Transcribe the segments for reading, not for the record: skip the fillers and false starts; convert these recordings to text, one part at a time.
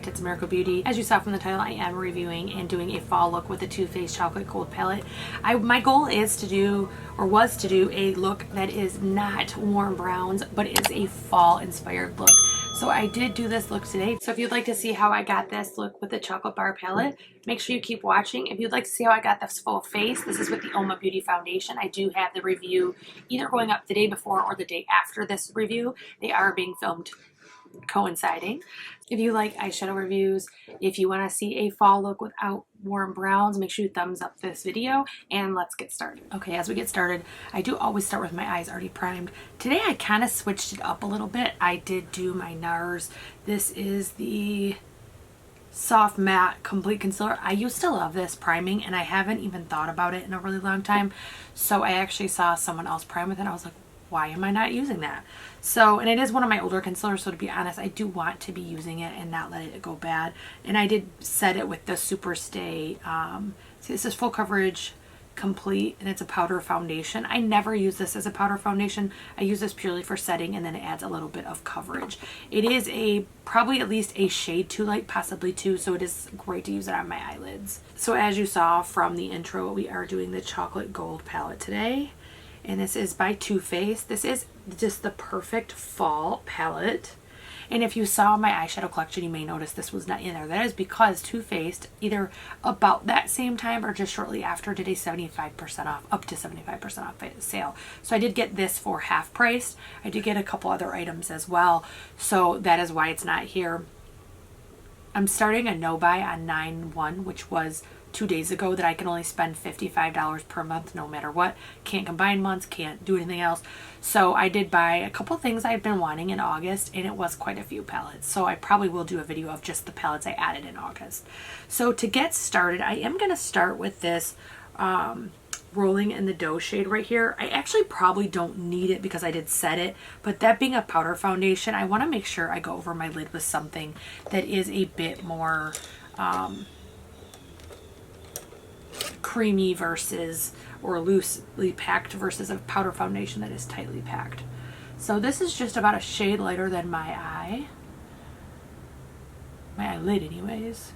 Perfect. It's Miracle Beauty. As you saw from the title, I am reviewing and doing a fall look with the Too Faced Chocolate Gold palette. My goal is to do, or was to do, a look that is not warm browns, but is a fall inspired look. So I did do this look today. So if you'd like to see how I got this look with the Chocolate Bar palette, make sure you keep watching. If you'd like to see how I got this full face, this is with the Oma Beauty foundation. I do have the review either going up the day before or the day after this review. They are being filmed coinciding. If you like eyeshadow reviews, if you want to see a fall look without warm browns, make sure you thumbs up this video and let's get started. Okay, as we get started, I do always start with my eyes already primed. Today I kind of switched it up a little bit. I did do my NARS. This is the Soft Matte Complete Concealer. I used to love this priming and I haven't even thought about it in a really long time. So I actually saw someone else prime with it and I was like, why am I not using that? So, and it is one of my older concealers, so to be honest, I do want to be using it and not let it go bad. And I did set it with the Super Stay. See, this is Full Coverage Complete, and it's a powder foundation. I never use this as a powder foundation. I use this purely for setting, and then it adds a little bit of coverage. It is probably at least a shade too light, possibly two, so it is great to use it on my eyelids. So as you saw from the intro, we are doing the Chocolate Gold palette today. And this is by Too Faced. This is just the perfect fall palette. And if you saw my eyeshadow collection, you may notice this was not in there. That is because Too Faced, either about that same time or just shortly after, did a 75% off, up to 75% off sale. So I did get this for half price. I did get a couple other items as well. So that is why it's not here. I'm starting a no-buy on 9/1, which was 2 days ago, that I can only spend $55 per month no matter what. Can't combine months, can't do anything else. So I did buy a couple things I've been wanting in August, and it was quite a few palettes. So I probably will do a video of just the palettes I added in August. So to get started, I am going to start with this Rolling in the Dough shade right here. I actually probably don't need it because I did set it, but that being a powder foundation, I want to make sure I go over my lid with something that is a bit more creamy versus, or loosely packed versus a powder foundation that is tightly packed. So this is just about a shade lighter than my eyelid anyways.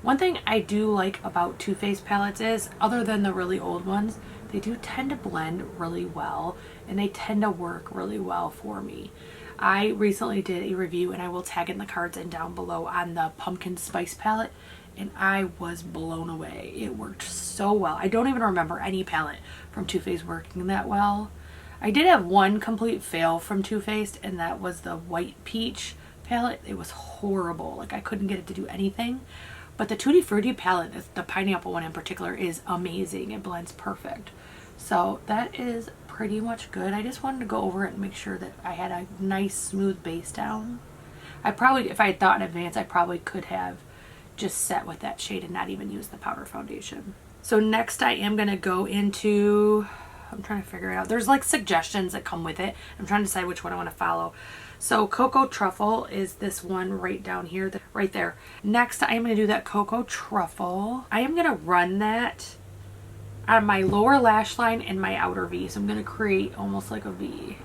One thing I do like about Too Faced palettes is, other than the really old ones, they do tend to blend really well and they tend to work really well for me. I recently did a review, and I will tag in the cards and down below, on the Pumpkin Spice palette, and I was blown away. It worked so well. I don't even remember any palette from Too Faced working that well. I did have one complete fail from Too Faced, and that was the White Peach palette. It was horrible. Like, I couldn't get it to do anything. But the Tutti Frutti palette, the pineapple one in particular, is amazing. It blends perfect. So that is pretty much good. I just wanted to go over it and make sure that I had a nice smooth base down. I probably, if I had thought in advance, I probably could have just set with that shade and not even use the powder foundation. So next I am going to go into, I'm trying to figure it out. There's like suggestions that come with it. I'm trying to decide which one I want to follow. So Cocoa Truffle is this one right down here, right there. Next I am going to do that Cocoa Truffle. I am going to run that on my lower lash line and my outer V. So I'm going to create almost like a V.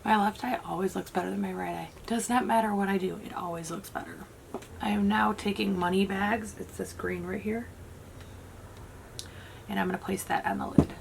My left eye always looks better than my right eye. Does not matter what I do, it always looks better. I am now taking Money Bags. It's this green right here. And I'm going to place that on the lid.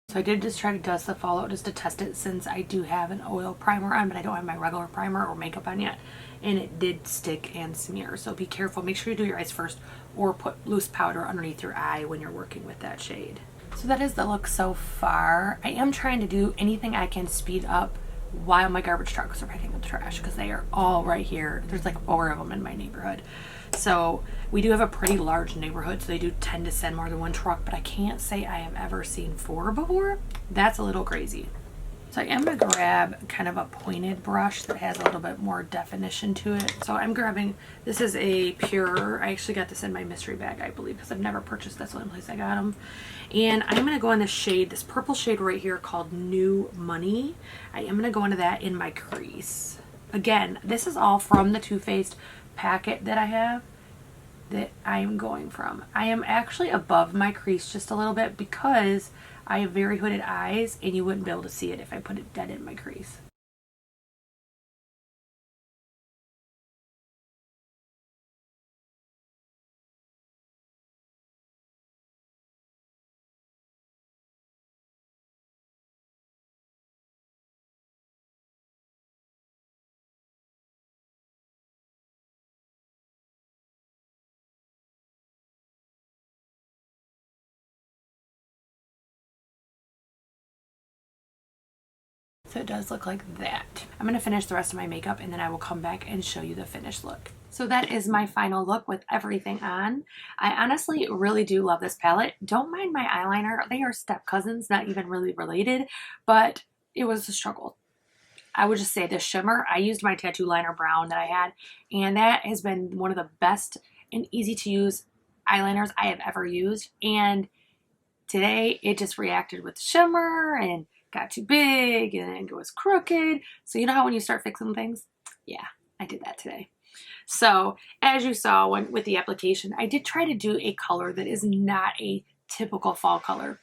So I did just try to dust the fallout just to test it, since I do have an oil primer on, but I don't have my regular primer or makeup on yet. And it did stick and smear. So be careful. Make sure you do your eyes first, or put loose powder underneath your eye when you're working with that shade. So that is the look so far. I am trying to do anything I can speed up while my garbage trucks are picking up the trash, because they are all right here. There's like 4 of them in my neighborhood. So we do have a pretty large neighborhood, so they do tend to send more than one truck, but I can't say I have ever seen 4 before. That's a little crazy. So I am going to grab kind of a pointed brush that has a little bit more definition to it. So I'm grabbing, this is a pure, I actually got this in my mystery bag, I believe, because I've never purchased this one place I got them. And I'm going to go in this shade, this purple shade right here called New Money. I am going to go into that in my crease. Again, this is all from the Too Faced packet that I have that I am going from. I am actually above my crease just a little bit because I have very hooded eyes and you wouldn't be able to see it if I put it dead in my crease. So it does look like that. I'm going to finish the rest of my makeup and then I will come back and show you the finished look. So that is my final look with everything on. I honestly really do love this palette. Don't mind my eyeliner. They are step cousins, not even really related, but it was a struggle. I would just say the shimmer, I used my tattoo liner brown that I had, and that has been one of the best and easy to use eyeliners I have ever used. And today it just reacted with shimmer and got too big and it was crooked. So you know how when you start fixing things? Yeah, I did that today. So as you saw with the application, I did try to do a color that is not a typical fall color.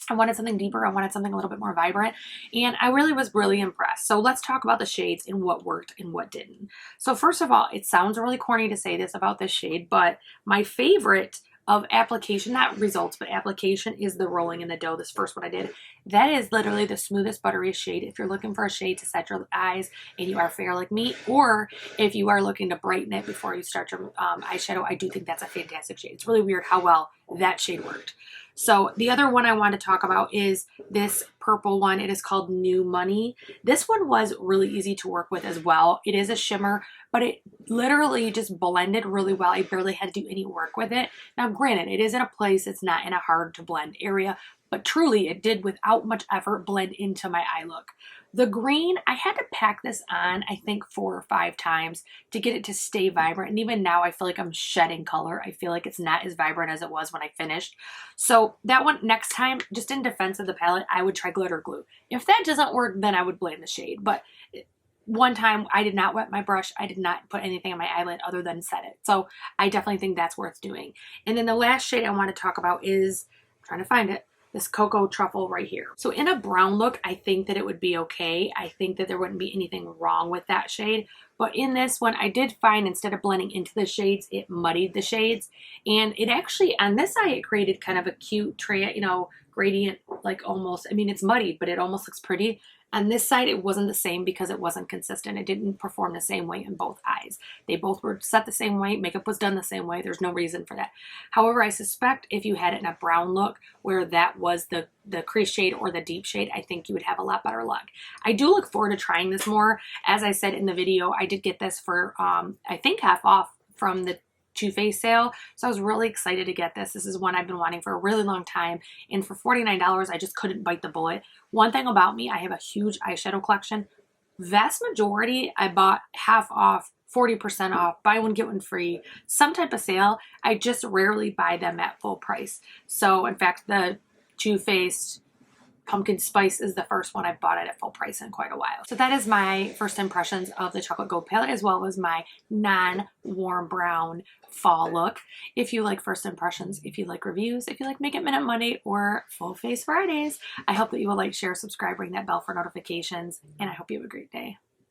I wanted something deeper. I wanted something a little bit more vibrant. And I really was impressed. So let's talk about the shades and what worked and what didn't. So first of all, it sounds really corny to say this about this shade, but my favorite of application, not results, but application is the Rolling in the Dough, this first one I did. That is literally the smoothest, butteriest shade. If you're looking for a shade to set your eyes and you are fair like me, or if you are looking to brighten it before you start your eyeshadow, I do think that's a fantastic shade. It's really weird how well that shade worked. So the other one I want to talk about is this purple one. It is called New Money. This one was really easy to work with as well. It is a shimmer, but it literally just blended really well. I barely had to do any work with it. Now, granted, it is in a place, it's not in a hard to blend area, but truly it did without much effort blend into my eye look. The green, I had to pack this on, I think 4 or 5 times to get it to stay vibrant. And even now I feel like I'm shedding color. I feel like it's not as vibrant as it was when I finished. So that one, next time, just in defense of the palette, I would try glitter glue. If that doesn't work, then I would blame the shade. But one time I did not wet my brush. I did not put anything on my eyelid other than set it. So I definitely think that's worth doing. And then the last shade I want to talk about is, I'm trying to find it, this Cocoa Truffle right here. So in a brown look, I think that it would be okay. I think that there wouldn't be anything wrong with that shade. But in this one, I did find instead of blending into the shades, it muddied the shades. And it actually, on this eye, it created kind of a cute, gradient, like almost, I mean, it's muddied, but it almost looks pretty. On this side, it wasn't the same because it wasn't consistent. It didn't perform the same way in both eyes. They both were set the same way. Makeup was done the same way. There's no reason for that. However, I suspect if you had it in a brown look where that was the crease shade or the deep shade, I think you would have a lot better luck. I do look forward to trying this more. As I said in the video, I did get this for, I think half off from the Too Faced sale. So I was really excited to get this. This is one I've been wanting for a really long time. And for $49, I just couldn't bite the bullet. One thing about me, I have a huge eyeshadow collection. Vast majority I bought half off, 40% off, buy one, get one free, some type of sale. I just rarely buy them at full price. So in fact, the Too Faced Pumpkin Spice is the first one I've bought it at full price in quite a while. So that is my first impressions of the Chocolate Gold palette, as well as my non-warm brown fall look. If you like first impressions, if you like reviews, if you like Make It Minute Monday or Full Face Fridays, I hope that you will like, share, subscribe, ring that bell for notifications, and I hope you have a great day.